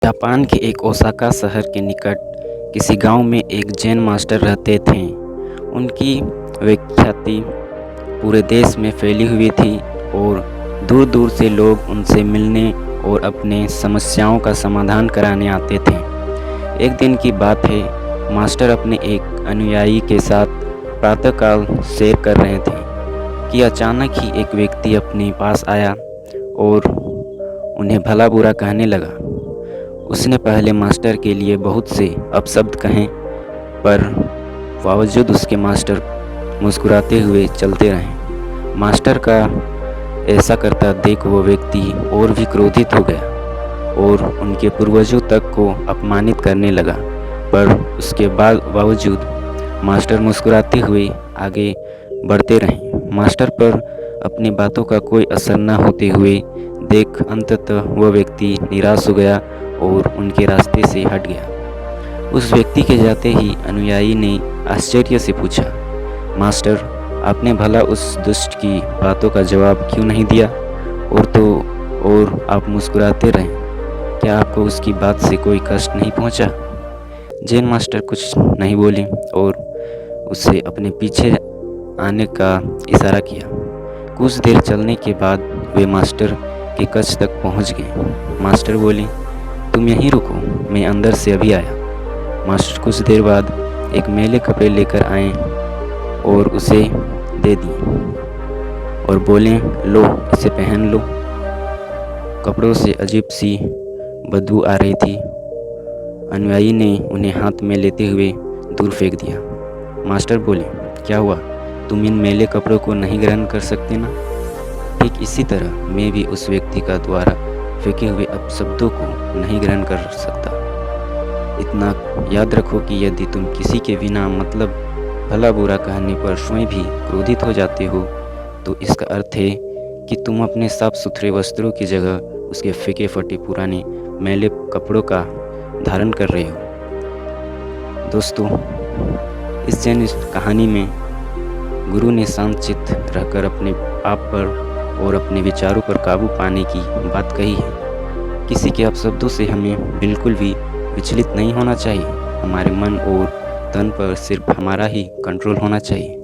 Japan के एक Osaka शहर के निकट किसी गांव में एक जैन मास्टर रहते थे। उनकी विख्याति पूरे देश में फैली हुई थी और दूर दूर से लोग उनसे मिलने और अपने समस्याओं का समाधान कराने आते थे। एक दिन की बात है, मास्टर अपने एक अनुयायी के साथ प्रातःकाल सैर कर रहे थे कि अचानक ही एक व्यक्ति अपने पास आया और उन्हें भला बुरा कहने लगा। उसने पहले मास्टर के लिए बहुत से अपशब्द कहे, पर बावजूद उसके मास्टर मुस्कुराते हुए चलते रहे। मास्टर का ऐसा करता देख वो व्यक्ति और भी क्रोधित हो गया और उनके पूर्वजों तक को अपमानित करने लगा, पर उसके बावजूद मास्टर मुस्कुराते हुए आगे बढ़ते रहे। मास्टर पर अपनी बातों का कोई असर न होते हुए देख अंततः वह व्यक्ति निराश हो गया और उनके रास्ते से हट गया। उस व्यक्ति के जाते ही अनुयायी ने आश्चर्य से पूछा, मास्टर, आपने भला उस दुष्ट की बातों का जवाब क्यों नहीं दिया? और आप मुस्कुराते रहे, क्या आपको उसकी बात से कोई कष्ट नहीं पहुंचा? जैन मास्टर कुछ नहीं बोले और उसे अपने पीछे आने का इशारा किया। कुछ देर चलने के बाद वे मास्टर के कक्ष तक पहुंच गए। मास्टर बोले, तुम यहीं रुको, मैं अंदर से अभी आया। मास्टर कुछ देर बाद एक मैले कपड़े लेकर आए और उसे दे दिए और बोले, लो इसे पहन लो। कपड़ों से अजीब सी बदबू आ रही थी। अनुयायी ने उन्हें हाथ में लेते हुए दूर फेंक दिया। मास्टर बोले, क्या हुआ, तुम इन मैले कपड़ों को नहीं ग्रहण कर सकते ना? ठीक इसी तरह मैं भी उस व्यक्ति का द्वारा फेंके हुए अपशब्दों को नहीं ग्रहण कर सकता। इतना याद रखो कि यदि तुम किसी के बिना मतलब भला बुरा कहने पर स्वयं भी क्रोधित हो जाते हो, तो इसका अर्थ है कि तुम अपने साफ सुथरे वस्त्रों की जगह उसके फेंके फटे पुराने मैले कपड़ों का धारण कर रहे हो। दोस्तों, इस जैन कहानी में गुरु ने शांत चित्त रहकर अपने आप पर और अपने विचारों पर काबू पाने की बात कही है। किसी के अपशब्दों से हमें बिल्कुल भी विचलित नहीं होना चाहिए। हमारे मन और तन पर सिर्फ हमारा ही कंट्रोल होना चाहिए।